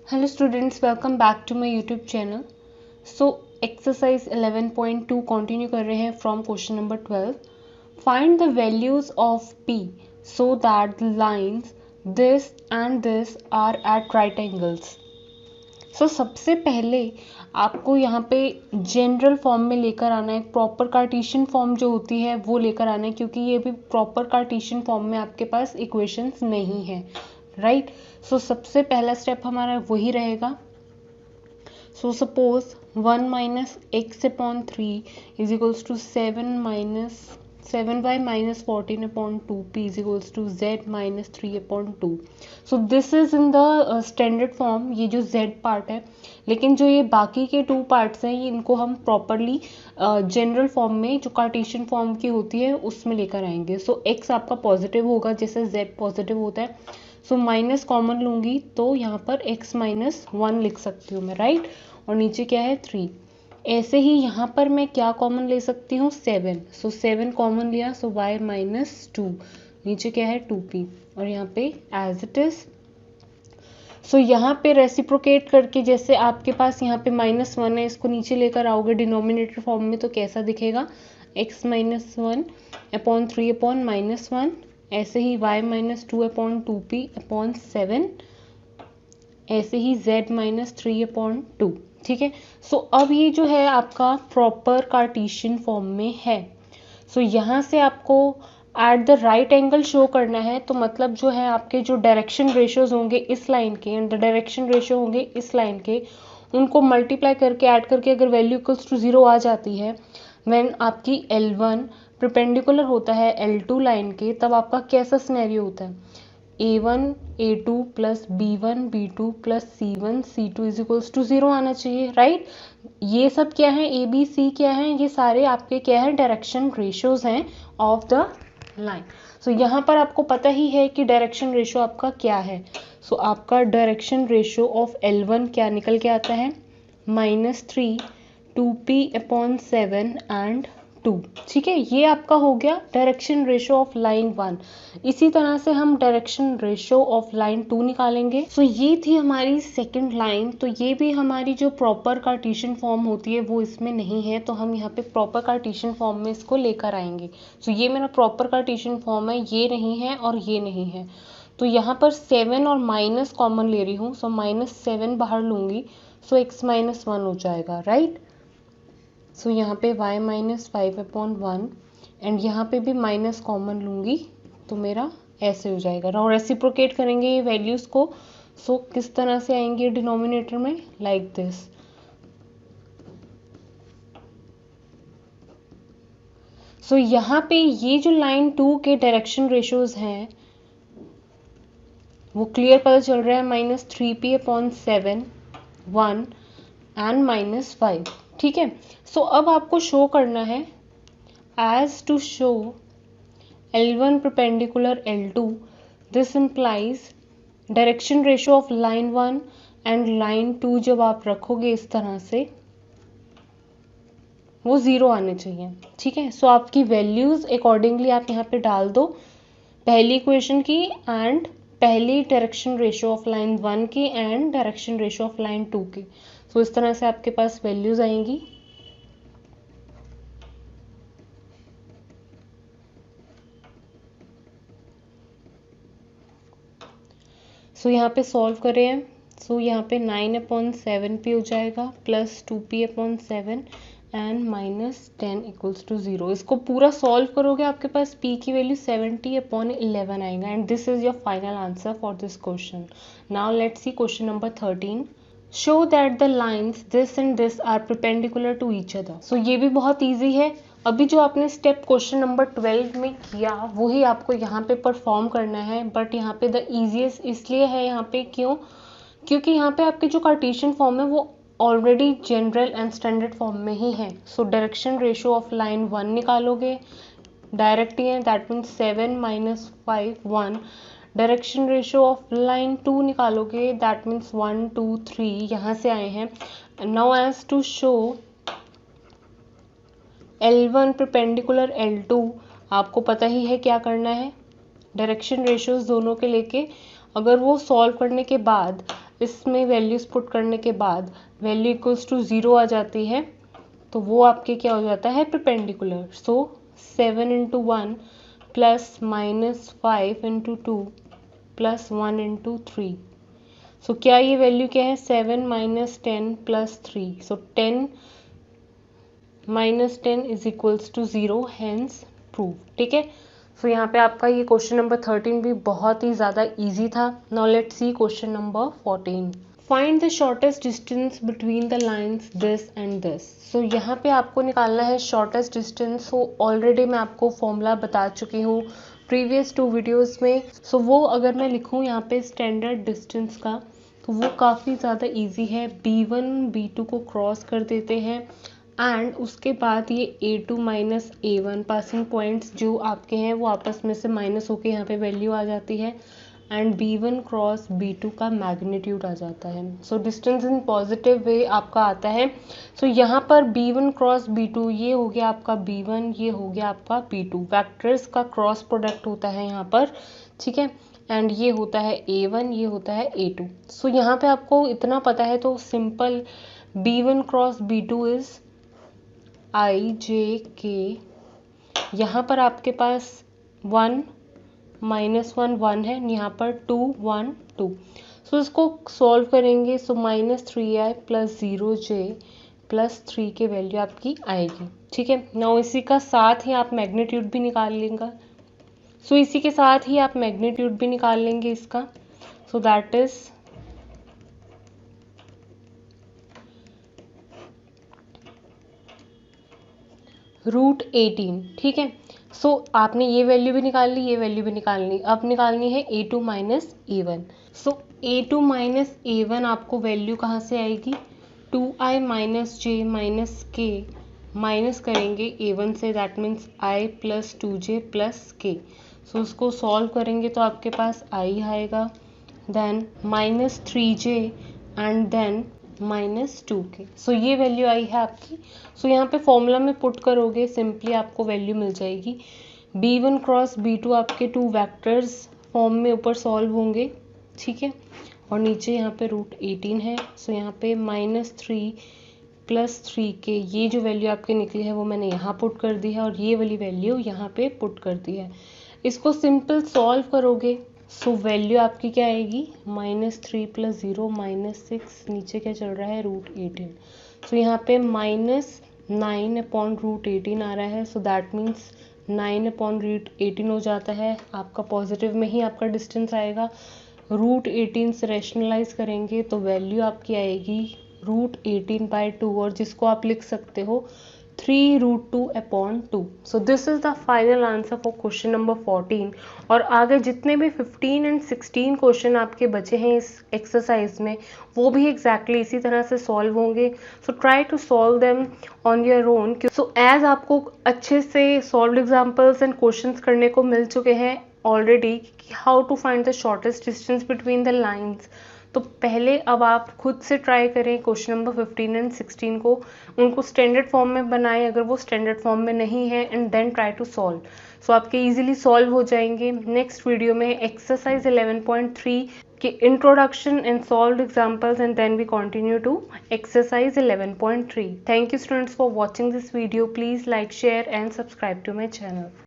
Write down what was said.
Hello students, welcome back to my YouTube channel. So exercise 11.2 continue कर रहे हैं from question number 12. Find the values of P so that the lines this and this are at right angles. So सबसे पहले आपको यहाँ पे general form में लेकर आना है, प्रॉपर कार्टेशियन फॉर्म जो होती है वो लेकर आना है, क्योंकि ये भी प्रॉपर कार्टेशियन फॉर्म में आपके पास इक्वेशंस नहीं है, राइट। सो सबसे पहला स्टेप हमारा वही रहेगा। So suppose 1 minus X upon 3 is equals to 7y minus 14 upon 2p is equals to z minus 3 upon 2. So this is in the standard form, ये जो z पार्ट है, लेकिन जो ये बाकी के 2 पार्ट्स हैं ये इनको हम प्रॉपरली जनरल फॉर्म में जो कार्टेशियन फॉर्म की होती है उसमें लेकर आएंगे। सो x आपका पॉजिटिव होगा जैसे z पॉजिटिव होता है। सो माइनस कॉमन लूँगी तो यहाँ पर x माइनस 1 लिख सकती हूँ मैं, राइट। और नीचे क्या है 3। ऐसे ही यहाँ पर मैं क्या कॉमन ले सकती हूँ 7। सो 7 कॉमन लिया, सो y माइनस 2, नीचे क्या है 2p और यहाँ पे एज इट इज। सो यहाँ पे रेसिप्रोकेट करके जैसे आपके पास यहाँ पे -1 है, इसको नीचे लेकर आओगे डिनोमिनेटर फॉर्म में तो कैसा दिखेगा x माइनस 1 अपॉन 3 अपॉन -1। ऐसे ही y minus 2 upon 2p upon 7, ऐसे ही z माइनस 3 अपॉन 2, ठीक है। सो अब ये जो है आपका प्रॉपर कार्टेशियन फॉर्म में है। सो यहाँ से आपको at the right angle show करना है, तो मतलब जो है आपके जो डायरेक्शन रेशियोज होंगे इस लाइन के एंड द डायरेक्शन रेशियो होंगे इस लाइन के, उनको मल्टीप्लाई करके ऐड करके अगर वैल्यू इक्वल्स टू 0 आ जाती है, व्हेन आपकी L1 परपेंडिकुलर होता है L2 लाइन के, तब आपका कैसा सिनेरियो होता है A1 A2 plus B1 B2 plus C1 C2 is equals to 0 आना चाहिए, राइट। ये सब क्या है A B C क्या है, ये सारे आपके क्या है डायरेक्शन रेशियोज हैं ऑफ द लाइन। सो यहाँ पर आपको पता ही है कि डायरेक्शन रेशियो आपका क्या है। सो आपका डायरेक्शन रेशियो ऑफ L1 क्या निकल के आता है -3 2p अपॉन 7 एंड 2, ठीक है। ये आपका हो गया डायरेक्शन रेशियो ऑफ लाइन 1। इसी तरह से हम डायरेक्शन रेशियो ऑफ लाइन 2 निकालेंगे। सो ये थी हमारी सेकंड लाइन। तो ये भी हमारी जो प्रॉपर कार्टेशियन फॉर्म होती है वो इसमें नहीं है, तो हम यहाँ पे प्रॉपर कार्टेशियन फॉर्म में इसको लेकर आएंगे। सो ये मेरा प्रॉपर कार्टेशियन फॉर्म है, ये नहीं है और ये नहीं है। तो यहाँ पर 7 और माइनस कॉमन ले रही हूँ, सो -7 बाहर लूँगी, सो x माइनस 1 हो जाएगा, राइट। सो यहाँ पे y माइनस 5 अपॉन 1 एंड यहाँ पे भी माइनस कॉमन लूँगी तो मेरा ऐसे हो जाएगा। और रेसिप्रोकेट करेंगे ये वैल्यूज़ को, सो किस तरह से आएंगे डिनोमिनेटर में, लाइक दिस। सो यहाँ पे ये जो लाइन 2 के डायरेक्शन रेशियोज हैं वो क्लियर पता चल रहा है -3p अपॉन 7 1 एंड -5, ठीक है। सो अब आपको शो करना है as to show L1 perpendicular L2, this implies direction ratio of line 1 and line 2 जब आप रखोगे इस तरह से वो 0 आने चाहिए, ठीक है। सो आपकी वैल्यूज अकॉर्डिंगली आप यहाँ पे डाल दो, पहली इक्वेशन की एंड पहली डायरेक्शन रेशियो ऑफ लाइन 1 की and direction ratio of line 2 की। सो इस तरह से आपके पास वैल्यूज आएंगी। सो यहाँ पे सॉल्व करें, सो यहाँ पे 9 अपॉन 7p हो जाएगा plus 2p upon 7 and -10 equals to 0। इसको पूरा सॉल्व करोगे आपके पास p की वैल्यू 70 अपॉन 11 आएगा and this is your final answer for this question. Now let's see question number 13। Show that the lines this and this are perpendicular to each other. So ये भी बहुत easy है। अभी जो आपने step question number 12 में किया वही आपको यहाँ पे परफॉर्म करना है, बट यहाँ पे द इजीएस्ट इसलिए है यहाँ पे क्योंकि यहाँ पे आपके जो कार्टेशियन फॉर्म है वो already general and standard form में ही है। So direction ratio of line 1 निकालोगे, डायरेक्ट ही है, that means 7 -5 1। Direction ratio of line 2 निकालोगे, दैट मीन्स 1 2 3 यहाँ से आए हैं। Now as to show L1 perpendicular L2, आपको पता ही है क्या करना है, डायरेक्शन रेशियोज दोनों के लेके अगर वो सॉल्व करने के बाद इसमें वैल्यूज पुट करने के बाद वैल्यू इक्वल्स टू 0 आ जाती है, तो वो आपके क्या हो जाता है, perpendicular. So 7 into 1 plus minus 5 into 2 plus 1 into 3। So क्या ये वैल्यू क्या है, 7 minus 10 plus 3। So 10 minus 10 is equals to 0, hence proved. ठीक है, सो यहाँ पे आपका ये क्वेश्चन नंबर 13 भी बहुत ही ज़्यादा इजी था। Now let's see question number 14। Find the shortest distance between the lines this and this. So यहाँ पे आपको निकालना है शॉर्टेस्ट डिस्टेंस। सो ऑलरेडी मैं आपको फॉर्मूला बता चुकी हूँ प्रीवियस 2 वीडियोज़ में। सो वो अगर मैं लिखूँ यहाँ पे स्टैंडर्ड डिस्टेंस का, तो वो काफ़ी ज़्यादा ईजी है। B1 B2 को क्रॉस कर देते हैं एंड उसके बाद ये A2 minus A1 passing points जो आपके हैं वो आपस में से माइनस होके यहाँ पे वैल्यू आ जाती है एंड B1 क्रॉस B2 का मैग्नीट्यूड आ जाता है। So distance in positive way आपका आता है। सो यहाँ पर B1 क्रॉस B2 ये हो गया आपका B1, ये हो गया आपका B2। वेक्टर्स का क्रॉस प्रोडक्ट होता है यहाँ पर, ठीक है, एंड ये होता है A1, ये होता है A2। सो यहाँ पे आपको इतना पता है तो simple B1 cross B2 is IJK। यहाँ पर आपके पास 1 माइनस 1 1 है, यहाँ पर 2 1 2। सो इसको सॉल्व करेंगे। So minus 3i plus 0j plus 3 के वैल्यू आपकी आएगी। ठीक है, नाउ इसी का साथ ही आप मैग्नीट्यूड भी निकाल लेंगे। सो इसी के साथ ही आप मैग्नीट्यूड भी निकाल लेंगे इसका। So that is √18। ठीक है, सो आपने ये वैल्यू भी निकाल ली, ये वैल्यू भी निकालनी, अब निकालनी है A2 माइनस A1। सो A2 माइनस A1 आपको वैल्यू कहाँ से आएगी, 2i minus j minus k minus करेंगे A1 से, that means i plus 2j plus k। So उसको सॉल्व करेंगे तो आपके पास i आएगा, then minus 3j and then minus 2k। So ये वैल्यू आई है आपकी। सो यहाँ पे फॉर्मूला में पुट करोगे सिंपली आपको वैल्यू मिल जाएगी। B1 क्रॉस B2 आपके 2 वेक्टर्स फॉर्म में ऊपर सॉल्व होंगे, ठीक है, और नीचे यहाँ पे √18 है। सो यहाँ पे माइनस 3 प्लस 3k ये जो वैल्यू आपकी निकली है वो मैंने यहाँ पुट कर दी है और ये वाली वैल्यू यहाँ पे पुट कर दी है। इसको सिंपल सॉल्व करोगे सो वैल्यू आपकी क्या आएगी, माइनस 3 प्लस 0 माइनस 6, नीचे क्या चल रहा है √18। सो यहाँ पे माइनस 9 अपॉन √18 आ रहा है। सो दैट मीन्स 9 अपॉन √18 हो जाता है आपका, पॉजिटिव में ही आपका डिस्टेंस आएगा। √18 से रैशनलाइज करेंगे तो वैल्यू आपकी आएगी √18/2 और जिसको आप लिख सकते हो 3√2/2। So this is the final answer for question number 14। और आगे जितने भी 15 एंड 16 क्वेश्चन आपके बचे हैं इस एक्सरसाइज में वो भी एग्जैक्टली इसी तरह से सॉल्व होंगे। So try to solve them on your own. So as आपको अच्छे से सॉल्व एग्जाम्पल्स एंड क्वेश्चंस करने को मिल चुके हैं already, how to find the shortest distance between the lines, तो पहले अब आप खुद से ट्राई करें क्वेश्चन नंबर 15 एंड 16 को, उनको स्टैंडर्ड फॉर्म में बनाएं अगर वो स्टैंडर्ड फॉर्म में नहीं है, and then try to solve. So आपके इजीली सॉल्व हो जाएंगे। नेक्स्ट वीडियो में एक्सरसाइज 11.3 के introduction and solve examples and then we continue to exercise 11.3। Thank you students for watching this video. Please like, share and subscribe to my channel.